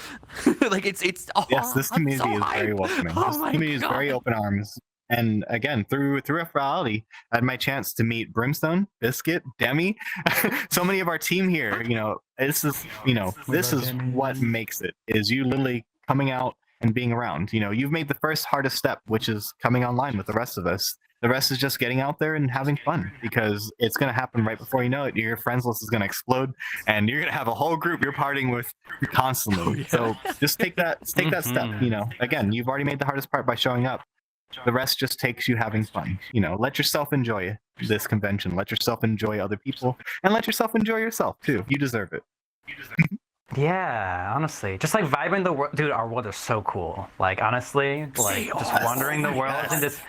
Like it's yes, this community is very welcoming. This community is very open arms. And again, through Furality, I had my chance to meet Brimstone, Biscuit, Demmy, so many of our team here. This is what makes it, is you literally coming out and being around. You've made the first hardest step, which is coming online with the rest of us. The rest is just getting out there and having fun, because it's going to happen right before you know it. Your friends list is going to explode, and you're going to have a whole group you're partying with constantly. So just take that step. Again, you've already made the hardest part by showing up. The rest just takes you having fun. Let yourself enjoy this convention. Let yourself enjoy other people, and let yourself enjoy yourself too. You deserve it. Yeah, honestly, just like vibing the world, dude. Our world is so cool. Like, honestly, like just wandering the world and just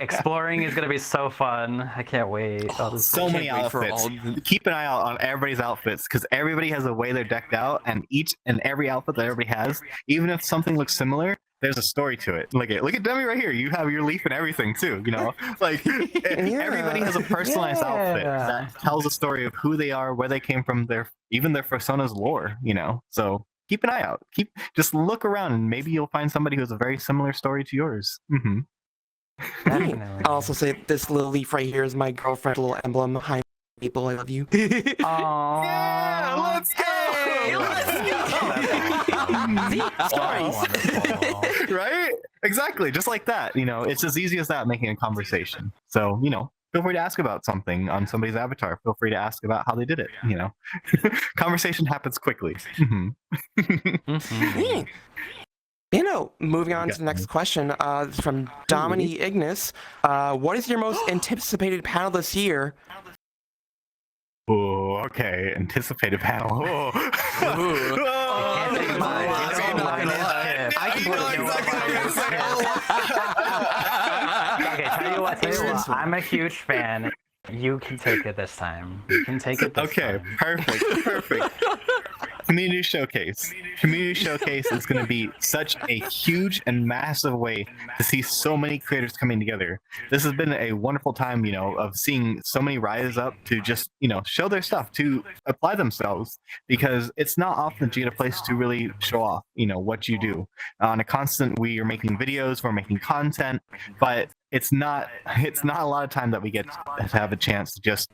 exploring is gonna be so fun. I can't wait. So many outfits. Keep an eye out on everybody's outfits, because everybody has a way they're decked out, and each and every outfit that everybody has, even if something looks similar, there's a story to it. Look at Demmy right here. You have your leaf and everything too. Like everybody has a personalized outfit that tells a story of who they are, where they came from, even their persona's lore. So keep an eye out. Just look around, and maybe you'll find somebody who has a very similar story to yours. I'll also say this little leaf right here is my girlfriend little emblem. Hi, people, I love you. Aww. Yeah, let's go. Right? Exactly. Just like that. It's as easy as that, making a conversation. So, feel free to ask about something on somebody's avatar. Feel free to ask about how they did it. Conversation happens quickly. Moving on to the next question from Dominique Ignis. What is your most anticipated panel this year? Oh, okay. Anticipated panel. Oh. Okay, tell you what, I'm a huge fan. You can take it this time. You can take it this Okay, time. perfect. Community Showcase. Community Showcase is going to be such a huge and massive way to see so many creators coming together. This has been a wonderful time, of seeing so many rise up to just, show their stuff, to apply themselves, because it's not often that you get a place to really show off, what you do. On a constant, we are making videos, we're making content, but it's not a lot of time that we get to have a chance to just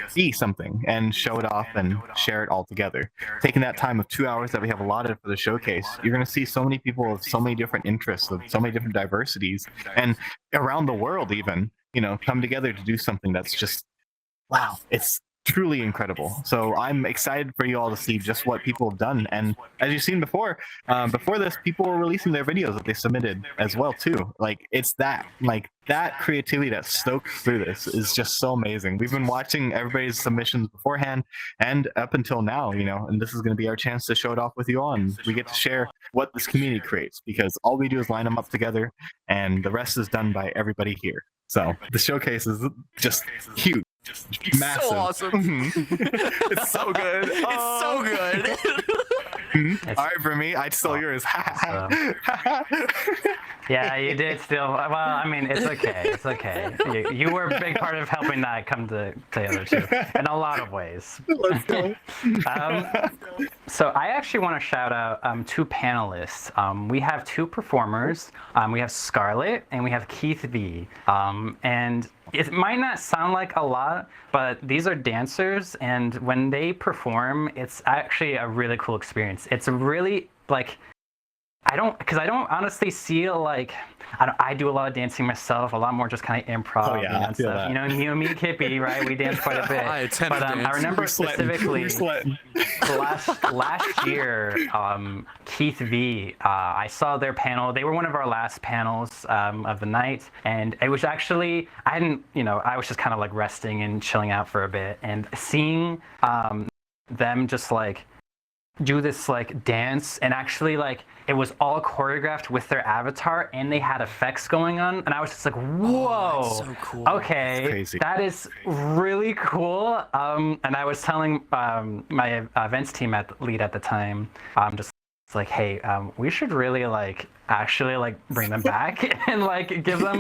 see something and show it off and share it all together. Taking that time of 2 hours that we have allotted for the showcase, you're going to see so many people of so many different interests, of so many different diversities, and around the world even, come together to do something that's just, wow, it's truly incredible. So I'm excited for you all to see just what people have done. And as you've seen before this, people were releasing their videos that they submitted as well too. It's that creativity that stokes through this is just so amazing. We've been watching everybody's submissions beforehand and up until now, and this is going to be our chance to show it off with you all, and we get to share what this community creates, because all we do is line them up together and the rest is done by everybody here. So the showcase is just huge. Massive. So awesome. It's so good. It's so good. All right, for me, I'd steal yours. Yeah, you did still. Well, I mean, it's okay. It's okay. You were a big part of helping that come together too, in a lot of ways. Let's go. So I actually want to shout out two panelists. We have two performers. We have Scarlett and we have Keith V. And it might not sound like a lot, but these are dancers, and when they perform, it's actually a really cool experience. It's a really I don't honestly see I do a lot of dancing myself, a lot more just kind of improv and stuff. Me and Kippy, right? We dance quite a bit. I remember specifically last year, Keith V. I saw their panel. They were one of our last panels of the night, and it was actually I was just kind of resting and chilling out for a bit, and seeing them just do this dance, and actually it was all choreographed with their avatar, and they had effects going on, and I was just whoa, that's so cool. Okay, that is really cool. And I was telling my events team lead at the time, just hey, we should really actually bring them back and give them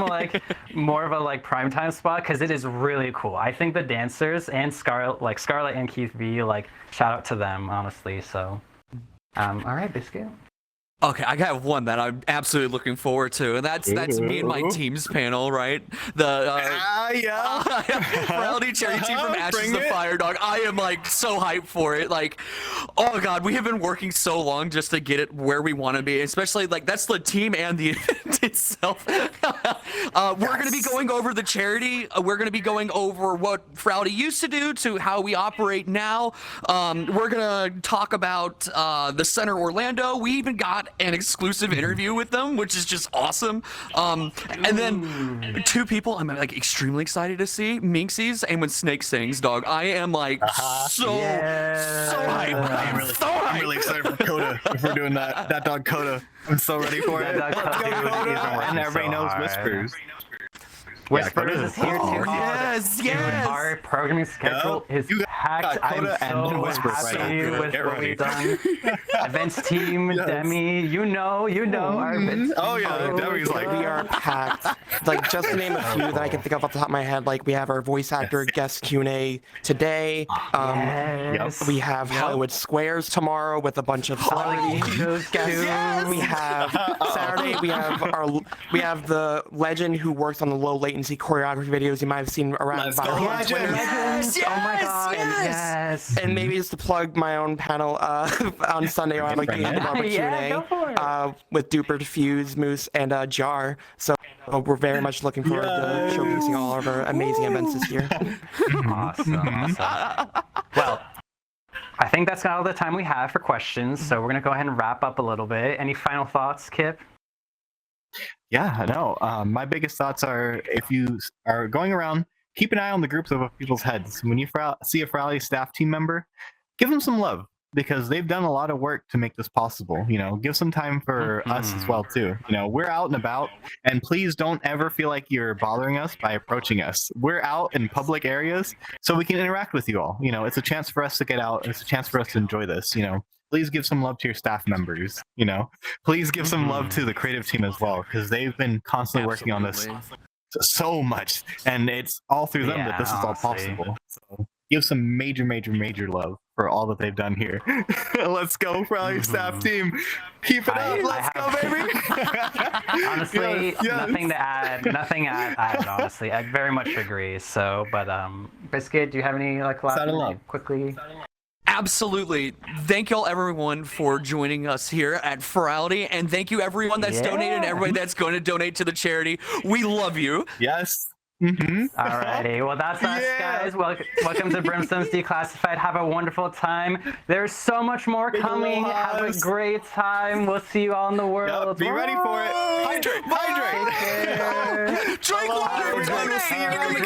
more of a primetime spot, because it is really cool. I think the dancers and Scarlett and Keith V, shout out to them, honestly. So all right, Biscuit. Okay, I got one that I'm absolutely looking forward to, and that's me and my team's panel, right? The Furality charity team from Ashes to Fire, dog. I am so hyped for it. Oh god, we have been working so long just to get it where we want to be, especially that's the team and the event itself. We're gonna be going over the charity. We're gonna be going over what Furality used to do to how we operate now. We're gonna talk about the Center Orlando. We even got an exclusive interview with them, which is just awesome. And then two people I'm extremely excited to see, Minxies and When Snake Sings, dog. I am so hyped. I'm really excited for Coda if we're doing that. That dog Coda. I'm so ready for it. Let's go, Coda. And everybody knows Whispers. Whispers is here too. Yes. Our programming schedule is packed. I'm so happy with what we've done. Events team, Demmy, you know our events. Oh yeah, Demmy's we are packed. Just to name a few that I can think of off the top of my head, we have our voice actor guest Q&A today. We have Hollywood Squares tomorrow with a bunch of celebrities. We have Saturday. We have the legend who works on the low latency choreography videos you might have seen around viral on Twitter. Yes. Oh my god. Yes. And maybe just to plug my own panel on Sunday, I have the Q&A with Duper, Fuse, Moose, and Jar. So we're very much looking forward to showcasing all of our amazing events this year. Awesome. Well, I think that's all the time we have for questions, so we're going to go ahead and wrap up a little bit. Any final thoughts, Kip? Yeah, no. My biggest thoughts are, if you are going around, keep an eye on the groups of people's heads. When you see a Furality staff team member, give them some love. because they've done a lot of work to make this possible. Give some time for us as well too. We're out and about, and please don't ever feel like you're bothering us by approaching us. We're out in public areas so we can interact with you all. It's a chance for us to get out. It's a chance for us to enjoy this. Please give some love to your staff members. Please give some love to the creative team as well, because they've been constantly working on this so much, and it's all through them that this is all possible. So give some major love for all that they've done here. Let's go, Furality staff team. Keep it up. Let's go, baby. Honestly, Yes. nothing to add. Honestly, I very much agree. So, but Biscuit, do you have any last quickly? Absolutely. Thank y'all everyone for joining us here at Furality, and thank you everyone that's donated and everybody that's going to donate to the charity. We love you. Yes. Alrighty, well that's us, guys. Welcome to Brimstone's Declassified. Have a wonderful time. There's so much more coming. Have a great time. We'll see you all in the world. Yep, be ready for it. Hydrate. Drink water. We'll see you on the